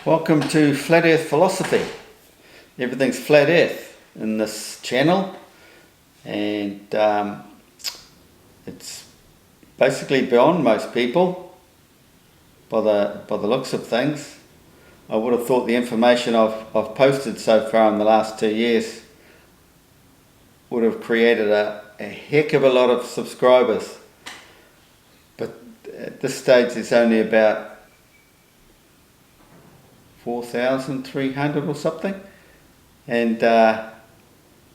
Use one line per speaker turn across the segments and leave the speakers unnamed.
Welcome to Flat Earth Philosophy. Everything's flat earth in this channel, and it's basically beyond most people by the looks of things. I would have thought the information I've posted so far in the last 2 years would have created a heck of a lot of subscribers, but at this stage there's only about 4,300 or something, and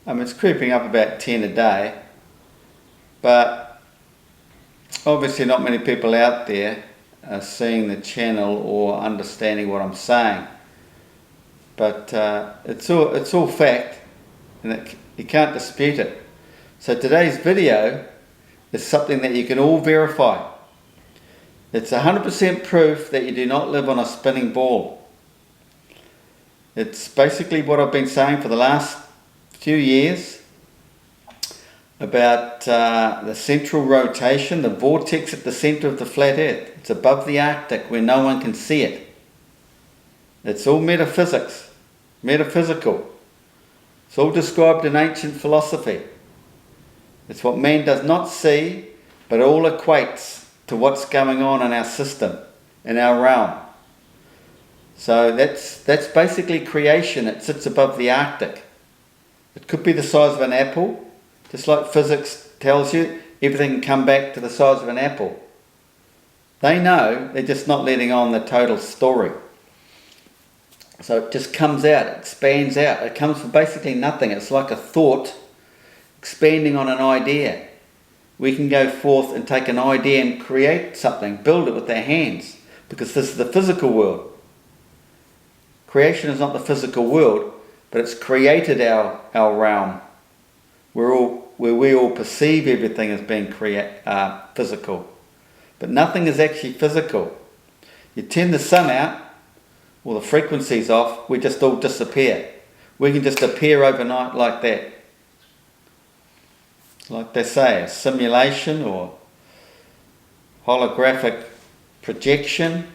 it's creeping up about 10 a day, but obviously not many people out there are seeing the channel or understanding what I'm saying, but it's all fact, and you can't dispute it. So today's video is something that you can all verify. It's 100% proof that you do not live on a spinning ball. It's basically what I've been saying for the last few years about the central rotation, the vortex at the center of the flat earth. It's above the Arctic where no one can see it. It's all metaphysics, metaphysical. It's all described in ancient philosophy. It's what man does not see, but all equates to what's going on in our system, in our realm. So that's basically creation. It sits above the Arctic. It could be the size of an apple, just like physics tells you, everything can come back to the size of an apple. They know, they're just not letting on the total story. So it just comes out, it expands out. It comes from basically nothing. It's like a thought expanding on an idea. We can go forth and take an idea and create something, build it with our hands, because this is the physical world. Creation is not the physical world, but it's created our realm, where we all perceive everything as being physical. But nothing is actually physical. You turn the sun out, or the frequency's off, we just all disappear. We can just appear overnight like that. Like they say, a simulation or holographic projection.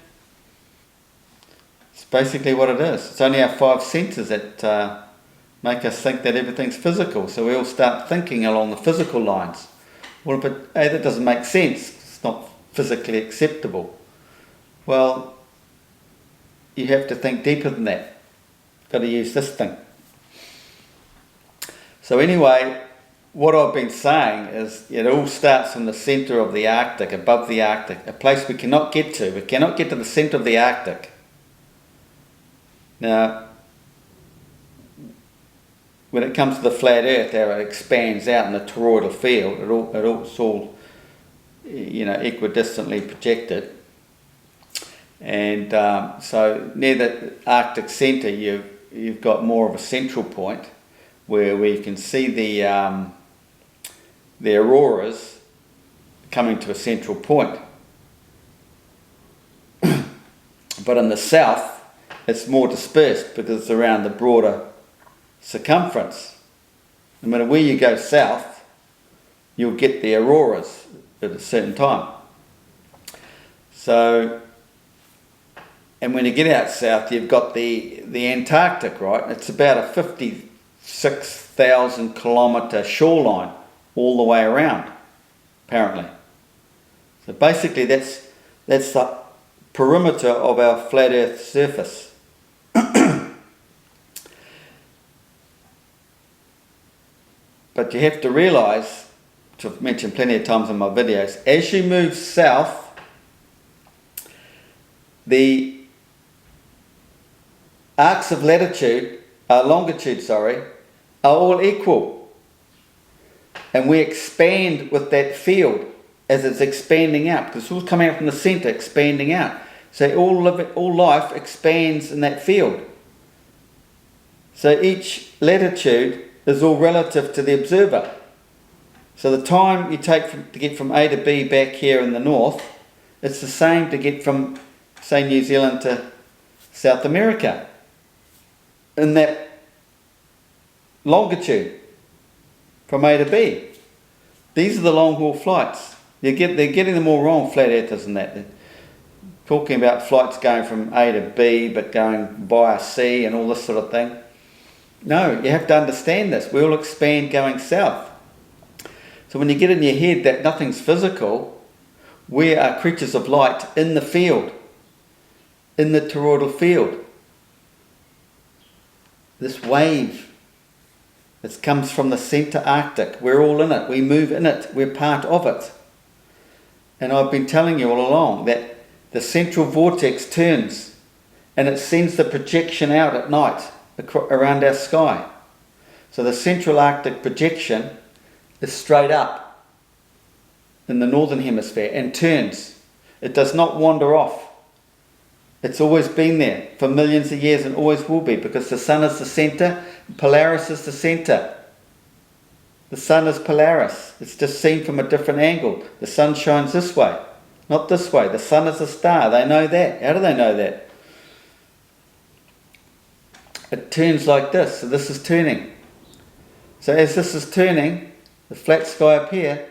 It's basically what it is. It's only our five senses that make us think that everything's physical. So we all start thinking along the physical lines. Well, but hey, that doesn't make sense. It's not physically acceptable. Well, you have to think deeper than that. Got to use this thing. So anyway, what I've been saying is it all starts from the center of the Arctic, above the Arctic, a place we cannot get to. We cannot get to the center of the Arctic. Now, when it comes to the flat earth, how it expands out in the toroidal field, it's all equidistantly projected. And so near the Arctic centre, you've got more of a central point where we can see the auroras coming to a central point. But in the south, it's more dispersed because it's around the broader circumference. No matter where you go south, you'll get the auroras at a certain time. So, and when you get out south, you've got the Antarctic, right? It's about a 56,000 kilometre shoreline all the way around, apparently. So basically that's the perimeter of our flat earth surface. But you have to realise, which I've mentioned plenty of times in my videos, as you move south, the arcs of longitude, are all equal. And we expand with that field as it's expanding out, because it's all coming out from the centre, expanding out. So all life expands in that field. So each latitude is all relative to the observer. So the time you take to get from A to B back here in the north, it's the same to get from, say, New Zealand to South America. In that longitude, from A to B. These are the long haul flights. They're getting them all wrong, flat earthers and that. talking about flights going from A to B but going via C and all this sort of thing. No, you have to understand this. We all expand going south. So when you get in your head that nothing's physical, we are creatures of light in the field, in the toroidal field. This wave that comes from the centre Arctic, we're all in it, we move in it, we're part of it. And I've been telling you all along that the central vortex turns and it sends the projection out at night around our sky. So the central Arctic projection is straight up in the northern hemisphere and turns. It does not wander off. It's always been there for millions of years and always will be, because the sun is the centre, Polaris is the centre. The sun is Polaris. It's just seen from a different angle. The sun shines this way, not this way. The sun is a star. They know that. How do they know that? It turns like this. So this is turning. So as this is turning, the flat sky up here,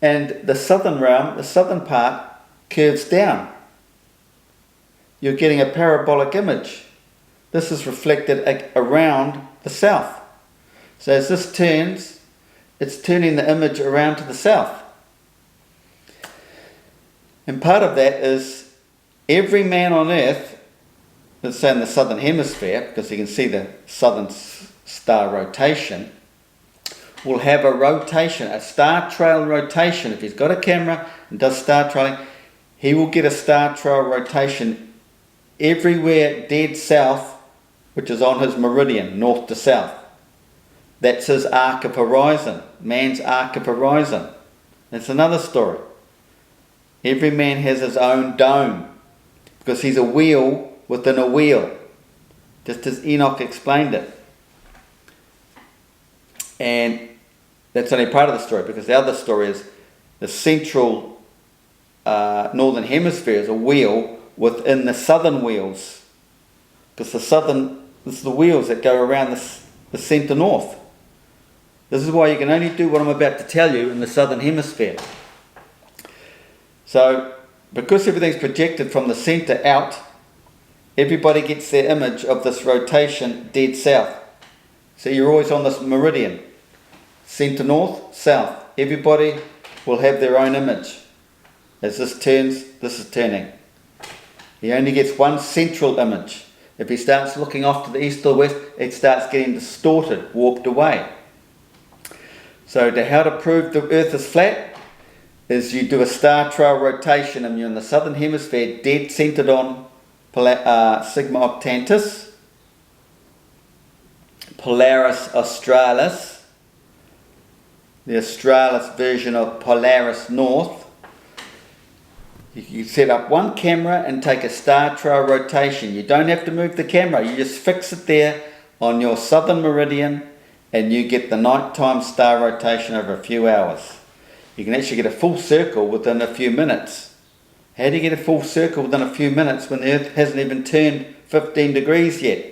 and the southern realm, the southern part, curves down. You're getting a parabolic image. This is reflected around the south. So as this turns, it's turning the image around to the south. And part of that is every man on earth, let's say in the southern hemisphere, because you can see the southern star rotation, will have a rotation, a star trail rotation. If he's got a camera and does star trailing, he will get a star trail rotation everywhere dead south, which is on his meridian, north to south. That's his arc of horizon, man's arc of horizon. That's another story. Every man has his own dome, because he's a wheel within a wheel, just as Enoch explained it. And that's only part of the story, because the other story is the central northern hemisphere is a wheel within the southern wheels, because this is the wheels that go around the centre north. This is why you can only do what I'm about to tell you in the southern hemisphere. So, because everything's projected from the centre out, everybody gets their image of this rotation dead south. So you're always on this meridian. Centre north, south. Everybody will have their own image. As this turns, this is turning. He only gets one central image. If he starts looking off to the east or west, it starts getting distorted, warped away. So how to prove the earth is flat is you do a star trail rotation and you're in the southern hemisphere, dead centered on Sigma Octantis, Polaris Australis, the Australis version of Polaris North. You set up one camera and take a star trail rotation. You don't have to move the camera, you just fix it there on your southern meridian and you get the nighttime star rotation over a few hours. You can actually get a full circle within a few minutes. How do you get a full circle within a few minutes when the earth hasn't even turned 15 degrees yet?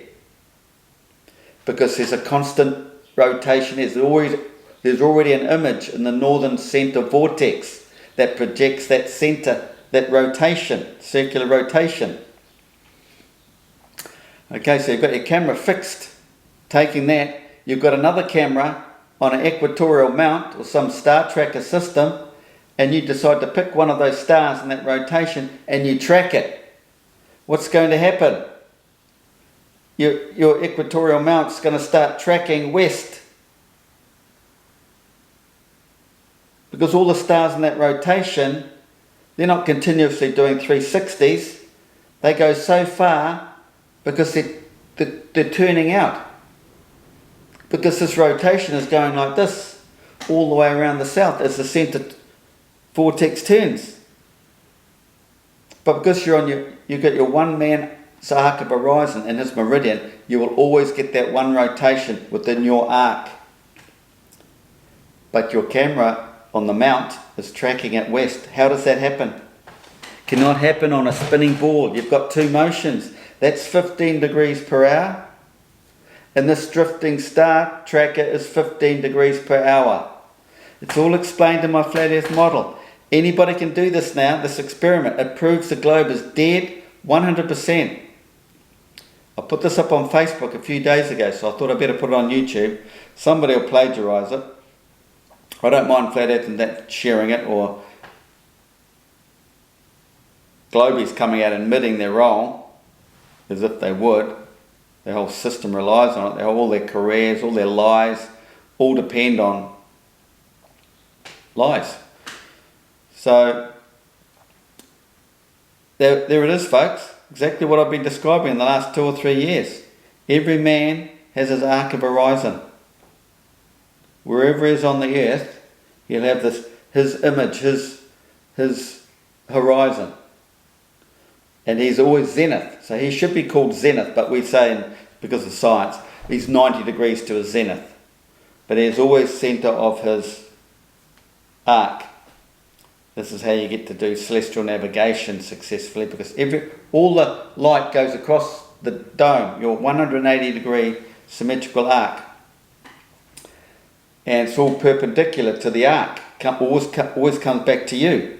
Because there's a constant rotation. There's already an image in the northern centre vortex that projects that centre, that rotation, circular rotation. Okay, so you've got your camera fixed, taking that. You've got another camera on an equatorial mount or some star tracker system, and you decide to pick one of those stars in that rotation and you track it. What's going to happen? Your equatorial mount's going to start tracking west, because all the stars in that rotation, they're not continuously doing 360s. They go so far because they're turning out. Because this rotation is going like this all the way around the south as the centre vortex turns. But because you've got your one man's arc of horizon and his meridian, you will always get that one rotation within your arc. But your camera on the mount is tracking it west. How does that happen? Cannot happen on a spinning board. You've got two motions. That's 15 degrees per hour. And this drifting star tracker is 15 degrees per hour. It's all explained in my flat earth model. Anybody can do this now, this experiment. It proves the globe is dead 100%. I put this up on Facebook a few days ago, so I thought I'd better put it on YouTube. Somebody will plagiarise it. I don't mind Flat Earth and that sharing it, or Globies coming out admitting they're wrong, as if they would. Their whole system relies on it. All their careers, all their lies, all depend on lies. So there it is, folks. Exactly what I've been describing in the last 2 or 3 years. Every man has his arc of horizon. Wherever he is on the earth, he'll have his image, his horizon. And he's always zenith. So he should be called zenith, but we say, because of science, he's 90 degrees to his zenith. But he's always centre of his arc. This is how you get to do celestial navigation successfully, because all the light goes across the dome, your 180 degree symmetrical arc. And it's all perpendicular to the arc. Always comes back to you.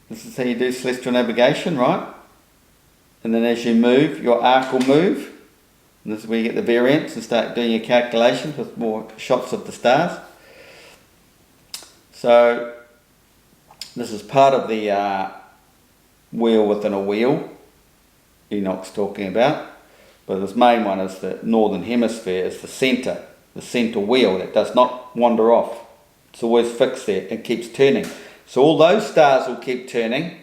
This is how you do celestial navigation, right? And then as you move, your arc will move. And this is where you get the variance and start doing your calculations with more shots of the stars. So this is part of the wheel within a wheel Enoch's talking about. But this main one is the northern hemisphere, is the centre wheel that does not wander off. It's always fixed there and keeps turning. So all those stars will keep turning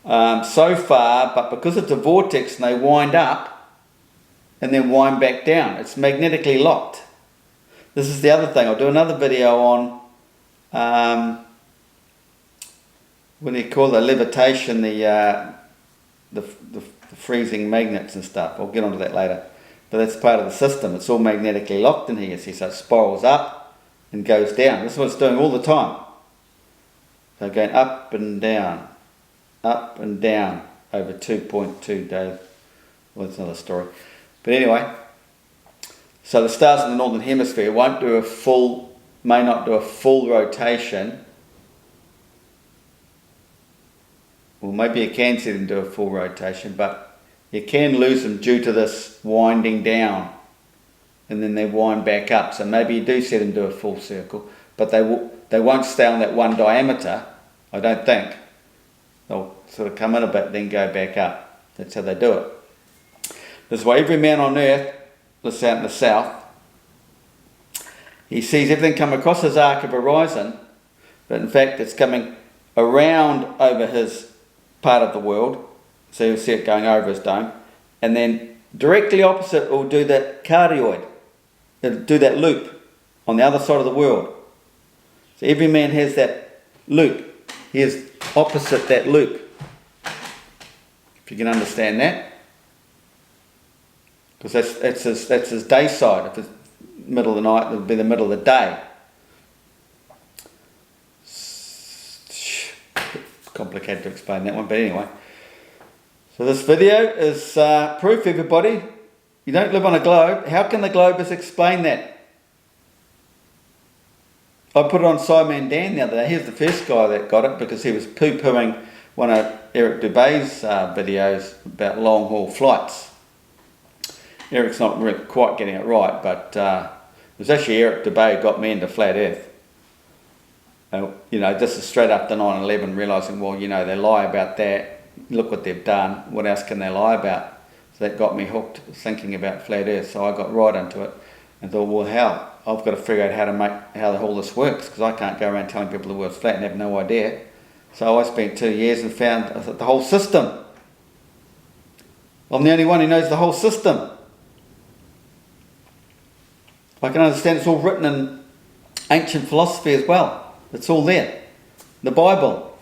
so far, but because it's a vortex and they wind up and then wind back down, it's magnetically locked. This is the other thing. I'll do another video on what do you call the levitation, the freezing magnets and stuff. I'll get onto that later. But that's part of the system. It's all magnetically locked in here, you see. So it spirals up and goes down. This is what it's doing all the time. So going up and down over 2.2 days. Well, that's another story. But anyway, so the stars in the northern hemisphere may not do a full rotation. Well, maybe you can see them do a full rotation, but you can lose them due to this winding down, and then they wind back up. So maybe you do see them do a full circle, but they won't stay on that one diameter, I don't think. They'll sort of come in a bit, then go back up. That's how they do it. This is why every man on earth, let's say out in the south, he sees everything come across his arc of horizon, but in fact it's coming around over his part of the world. So you'll see it going over his dome, and then directly opposite will do that cardioid. It'll do that loop on the other side of the world. So every man has that loop. He is opposite that loop. If you can understand that. Because that's his day side. If it's middle of the night, it'll be the middle of the day. It's complicated to explain that one, but anyway. So this video is proof, everybody. You don't live on a globe. How can the globers explain that? I put it on Simon Dan the other day. Here's the first guy that got it, because he was poo-pooing one of Eric Dubé's videos about long-haul flights. Eric's not really quite getting it right, but it was actually Eric Dubé who got me into Flat Earth. You know, this is straight after 9/11, realising, well, you know, they lie about that. Look what they've done. What else can they lie about? So that got me hooked, thinking about Flat Earth. So I got right into it and thought, well, hell, I've got to figure out how all this works, because I can't go around telling people the world's flat and have no idea. So I spent 2 years and found the whole system. I'm the only one who knows the whole system. I can understand it's all written in ancient philosophy as well. It's all there. The Bible.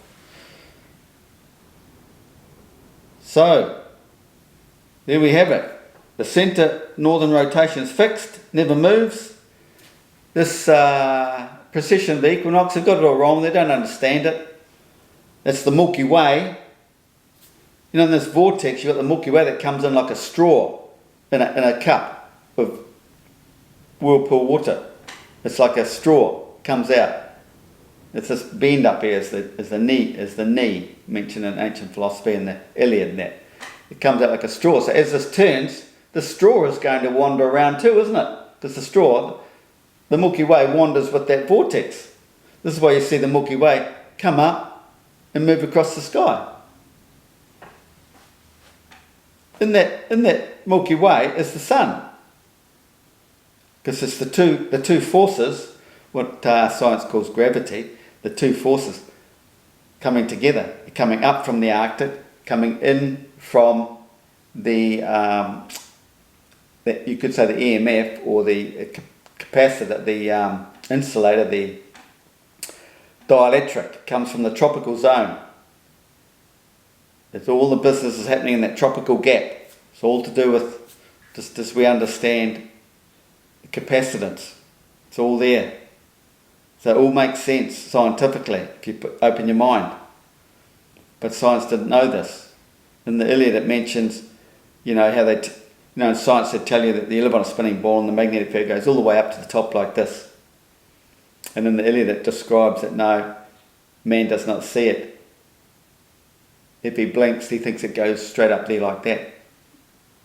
So, there we have it. The centre northern rotation is fixed, never moves. This precession of the equinox, they've got it all wrong. They don't understand it. It's the Milky Way. You know, in this vortex, you've got the Milky Way that comes in like a straw in a cup of whirlpool water. It's like a straw. comes out. It's this bend up here is the knee mentioned in ancient philosophy in the Iliad and that. It comes out like a straw. So as this turns, the straw is going to wander around too, isn't it? Because the straw, the Milky Way wanders with that vortex. This is why you see the Milky Way come up and move across the sky. In that Milky Way is the sun. Because it's the two forces, what science calls gravity, the two forces coming together, coming up from the Arctic, coming in from the you could say the EMF or the capacitor, the insulator, the dielectric comes from the tropical zone. It's all the business is happening in that tropical gap. It's all to do with just as we understand capacitance. It's all there. So it all makes sense scientifically if you open your mind. But science didn't know this. In the Iliad it mentions, how they, in science they tell you that you live on a spinning ball and the magnetic field goes all the way up to the top like this. And in the Iliad it describes that no, man does not see it. If he blinks, he thinks it goes straight up there like that.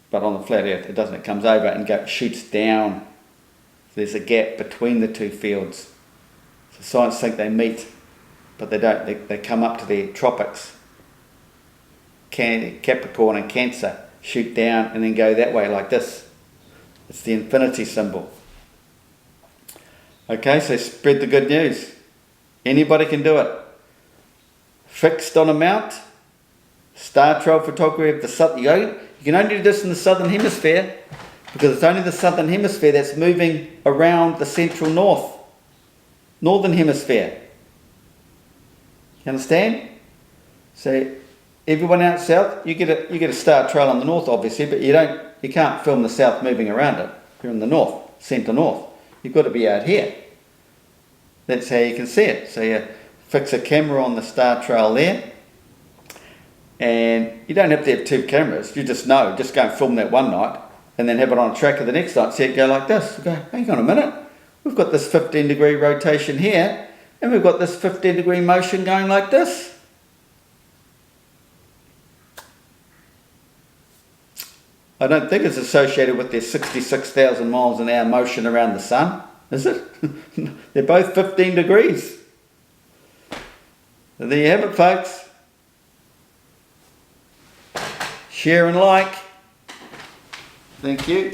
But on the flat earth it doesn't. It comes over and shoots down. So there's a gap between the two fields. So science think they meet, but they don't. They come up to the tropics. Capricorn and Cancer shoot down and then go that way like this. It's the infinity symbol. Okay, so spread the good news. Anybody can do it. Fixed on a mount. Star trail photography of the southern. You can only do this in the southern hemisphere because it's only the southern hemisphere that's moving around the central northern hemisphere. You understand? So everyone out south, you get a star trail on the north, obviously, but you can't film the south moving around it. You're in the north, centre north. You've got to be out here. That's how you can see it. So you fix a camera on the star trail there. And you don't have to have two cameras. You just go and film that one night and then have it on a tracker the next night. See it go like this. You go, hang on a minute. We've got this 15-degree rotation here and we've got this 15-degree motion going like this. I don't think it's associated with their 66,000 miles an hour motion around the sun, is it? They're both 15 degrees. So there you have it, folks. Share and like. Thank you.